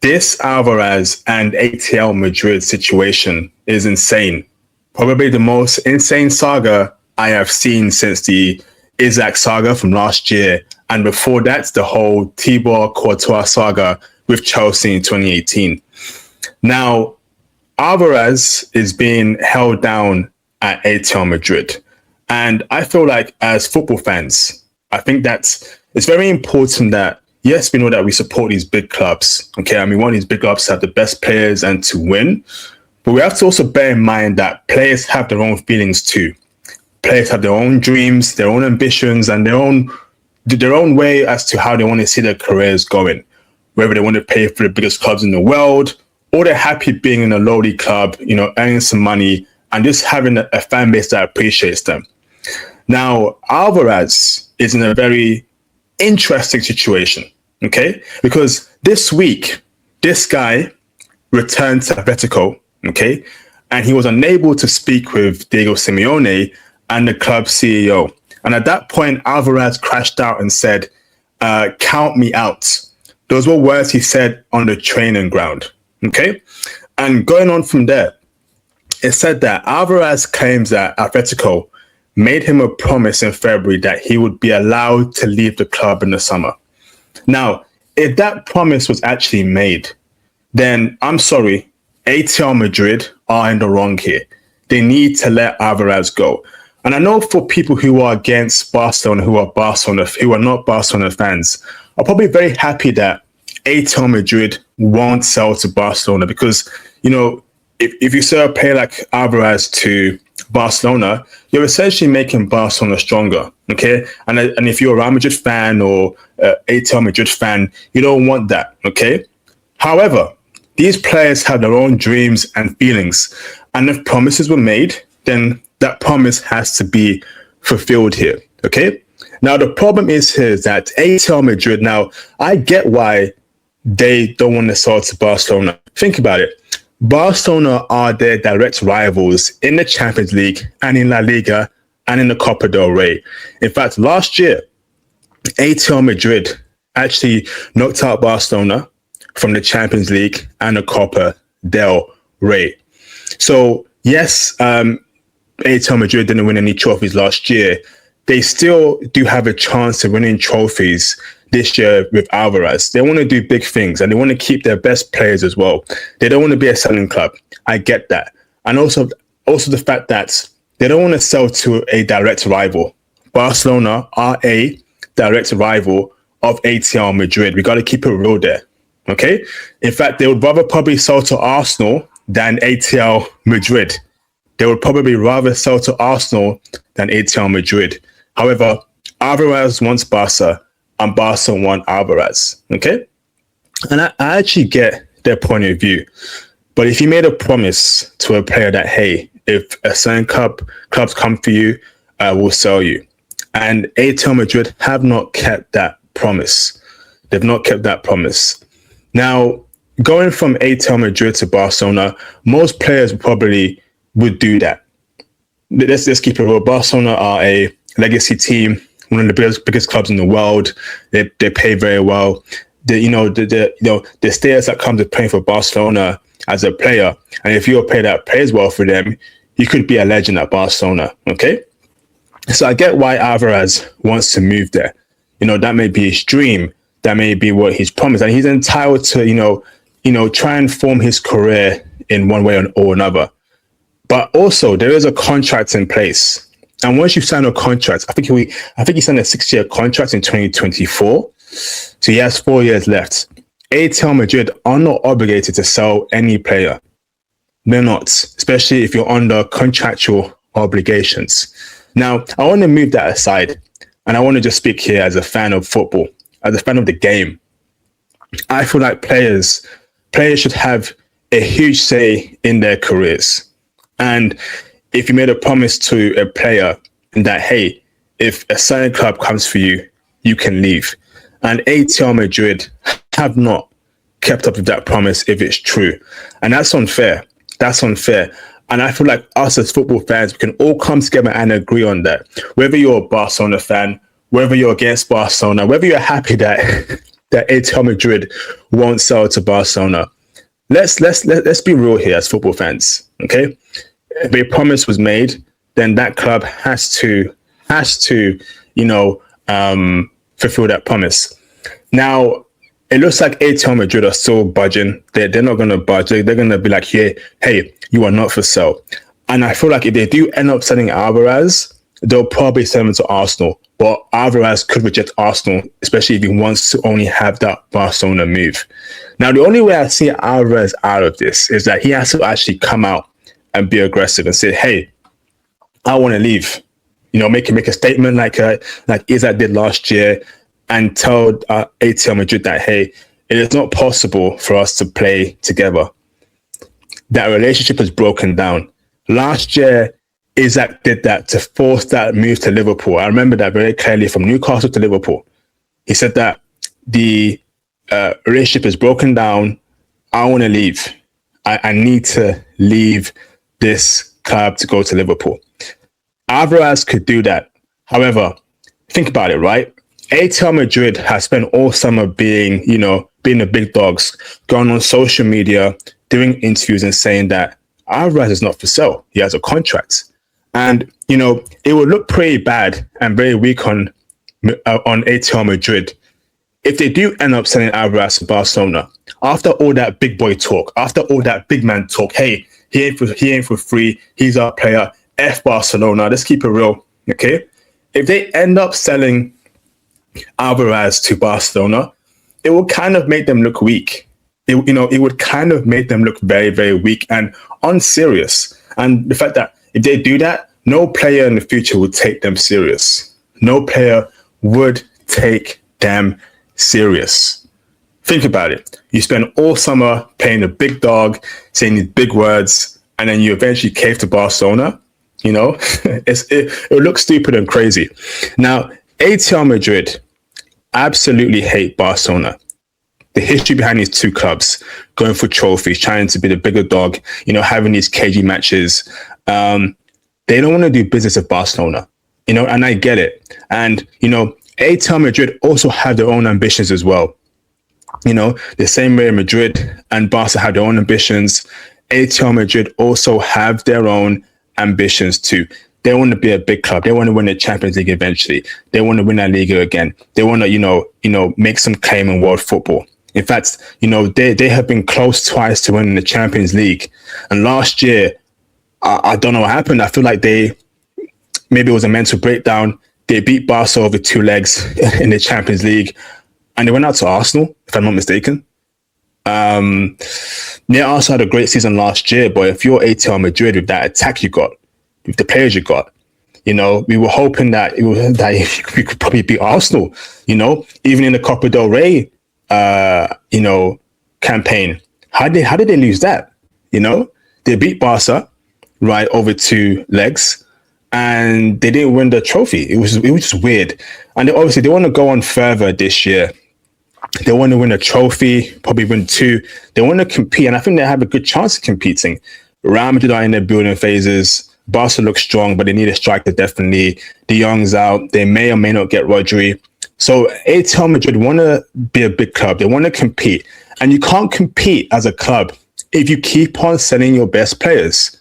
This Alvarez and ATL Madrid situation is insane. Probably the most insane saga I have seen since the Isaac saga from last year. And before that, the whole Thibaut Courtois saga with Chelsea in 2018. Now, Alvarez is being held down at ATL Madrid. And I feel like as football fans, I think that it's very important that, yes, we know that we support these big clubs. Okay, and we want these big clubs to have the best players and to win. But we have to also bear in mind that players have their own feelings too. Players have their own dreams, their own ambitions, and their own way as to how they want to see their careers going. Whether they want to play for the biggest clubs in the world, or they're happy being in a lowly club, earning some money and just having a fan base that appreciates them. Now, Alvarez is in a very interesting situation, okay? Because this week, this guy returned to Atletico, okay? And he was unable to speak with Diego Simeone and the club CEO. And at that point, Alvarez crashed out and said, count me out. Those were words he said on the training ground, okay? And going on from there, it said that Alvarez claims that Atletico made him a promise in February that he would be allowed to leave the club in the summer. Now, if that promise was actually made, then I'm sorry, ATL Madrid are in the wrong here. They need to let Alvarez go. And I know for people who are against Barcelona, who are not Barcelona fans, are probably very happy that ATL Madrid won't sell to Barcelona because, if you sell a player like Alvarez to Barcelona, you're essentially making Barcelona stronger, okay? And if you're a Real Madrid fan or ATL Madrid fan, you don't want that, okay? However, these players have their own dreams and feelings, and if promises were made, then that promise has to be fulfilled here, okay? Now, the problem is here is that ATL Madrid, now, I get why they don't want to sell to Barcelona. Think about it. Barcelona are their direct rivals in the Champions League and in La Liga and in the Copa del Rey. In fact, last year, ATL Madrid actually knocked out Barcelona from the Champions League and the Copa del Rey. So, yes, ATL Madrid didn't win any trophies last year. They still do have a chance of winning trophies this year with Alvarez. They want to do big things and they want to keep their best players as well. They don't want to be a selling club. I get that. And also the fact that they don't want to sell to a direct rival. Barcelona are a direct rival of ATL Madrid. We got to keep it real there. Okay? In fact, they would rather probably sell to Arsenal than ATL Madrid. They would probably rather sell to Arsenal than ATL Madrid. However, Alvarez wants Barca and Barca want Alvarez, okay? And I actually get their point of view. But if you made a promise to a player that, hey, if a certain clubs come for you, we'll sell you. And ATL Madrid have not kept that promise. They've not kept that promise. Now, going from ATL Madrid to Barcelona, most players probably would do that. Let's keep it real. Barcelona are a legacy team, one of the biggest clubs in the world. They pay very well. The status that comes with playing for Barcelona as a player, and if you're a player that plays well for them, you could be a legend at Barcelona. Okay, so I get why Alvarez wants to move there. That may be his dream. That may be what he's promised, and he's entitled to try and form his career in one way or another. But also, there is a contract in place. And once you sign a contract, I think he signed a 6-year contract in 2024. So he has 4 years left. ATL Madrid are not obligated to sell any player. They're not, especially if you're under contractual obligations. Now, I want to move that aside. And I want to just speak here as a fan of football, as a fan of the game. I feel like players should have a huge say in their careers. And if you made a promise to a player that, hey, if a certain club comes for you, you can leave. And ATL Madrid have not kept up with that promise if it's true. And that's unfair. That's unfair. And I feel like us as football fans, we can all come together and agree on that. Whether you're a Barcelona fan, whether you're against Barcelona, whether you're happy that that Atletico Madrid won't sell to Barcelona. Let's be real here as football fans, okay? If a promise was made, then that club has to fulfill that promise. Now, it looks like Atletico Madrid are still budging. They're not going to budge. They're going to be like, hey, you are not for sale. And I feel like if they do end up selling Alvarez, they'll probably send him to Arsenal. But Alvarez could reject Arsenal, especially if he wants to only have that Barcelona move. Now, the only way I see Alvarez out of this is that he has to actually come out and be aggressive and say, hey, I want to leave. Make a statement like Isaac did last year, and tell Atletico Madrid that, hey, it is not possible for us to play together. That relationship is broken down. Last year, Isaac did that to force that move to Liverpool. I remember that very clearly, from Newcastle to Liverpool. He said that the relationship is broken down. I want to leave. I need to leave this club to go to Liverpool. Alvarez could do that. However, think about it, right? Atletico Madrid has spent all summer being the big dogs, going on social media, doing interviews and saying that Alvarez is not for sale. He has a contract. And, it would look pretty bad and very weak on Atletico Madrid if they do end up selling Alvarez to Barcelona. After all that big boy talk, after all that big man talk, hey, he ain't for free. He's our player. F Barcelona. Let's keep it real, okay? If they end up selling Alvarez to Barcelona, it will kind of make them look weak. It would kind of make them look very, very weak and unserious. And the fact that if they do that, no player in the future would take them serious. No player would take them serious. Think about it. You spend all summer playing the big dog, saying these big words, and then you eventually cave to Barcelona. It looks stupid and crazy. Now, Atletico Madrid absolutely hate Barcelona. The history behind these two clubs, going for trophies, trying to be the bigger dog, having these cagey matches. They don't want to do business with Barcelona, and I get it. And, Atletico Madrid also have their own ambitions as well. The same way Madrid and Barca have their own ambitions, Atletico Madrid also have their own ambitions too. They want to be a big club. They want to win the Champions League eventually. They want to win La Liga again. They want to, make some claim in world football. In fact, they have been close twice to winning the Champions League. And last year, I don't know what happened. I feel like maybe it was a mental breakdown. They beat Barca over two legs in the Champions League, and they went out to Arsenal, if I'm not mistaken. Arsenal had a great season last year, but if you're Atletico Madrid with that attack you got, with the players you got, we were hoping that we could probably beat Arsenal. Even in the Copa del Rey, campaign. How did they lose that? They beat Barca, right, over two legs, and they didn't win the trophy. It was just weird. And they want to go on further this year. They want to win a trophy, probably win two. They want to compete, and I think they have a good chance of competing. Real Madrid are in their building phases. Barca looks strong, but they need a striker definitely. De Jong's out. They may or may not get Rodri. So Atletico Madrid want to be a big club. They want to compete. And you can't compete as a club if you keep on selling your best players.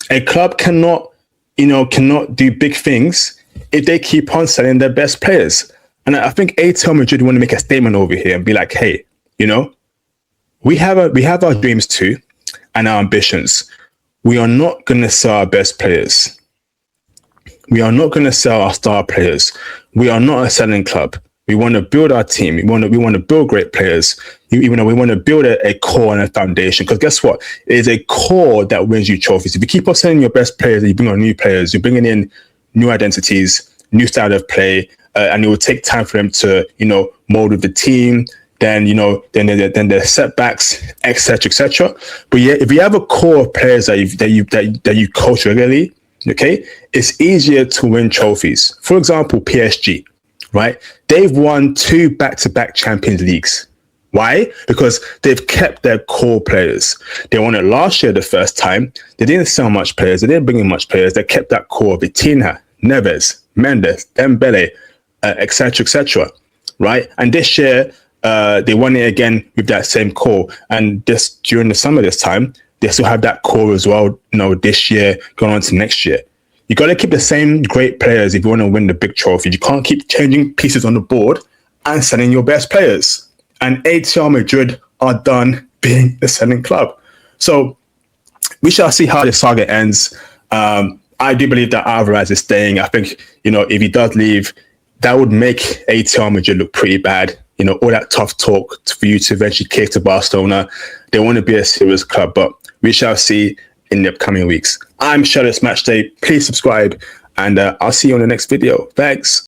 A club cannot do big things if they keep on selling their best players. And I think Atletico Madrid want to make a statement over here and be like, hey, we have our dreams too and our ambitions. We are not going to sell our best players. We are not going to sell our star players. We are not a selling club. We want to build our team. We want to build great players. We want to build a core and a foundation. Because guess what? It is a core that wins you trophies. If you keep on selling your best players and you bring on new players, you're bringing in new identities, new style of play, and it will take time for them to, mold with the team. Then there's setbacks, etc. But yeah, if you have a core of players that you coach regularly, okay, it's easier to win trophies. For example, PSG, right? They've won 2 back-to-back Champions Leagues. Why? Because they've kept their core players. They won it last year the first time. They didn't sell much players. They didn't bring in much players. They kept that core. Vitinha, Neves, Mendes, Dembele, etc. right? And this year, they won it again with that same core. And this during the summer this time, they still have that core as well, this year going on to next year. You got to keep the same great players if you want to win the big trophy. You can't keep changing pieces on the board and selling your best players. And ATL Madrid are done being the selling club. So we shall see how the saga ends. I do believe that Alvarez is staying. I think, if he does leave, that would make ATL Madrid look pretty bad. All that tough talk for you to eventually kick to Barcelona. They want to be a serious club, but we shall see in the upcoming weeks. I'm Shadow's Matchday. Please subscribe, and I'll see you on the next video. Thanks.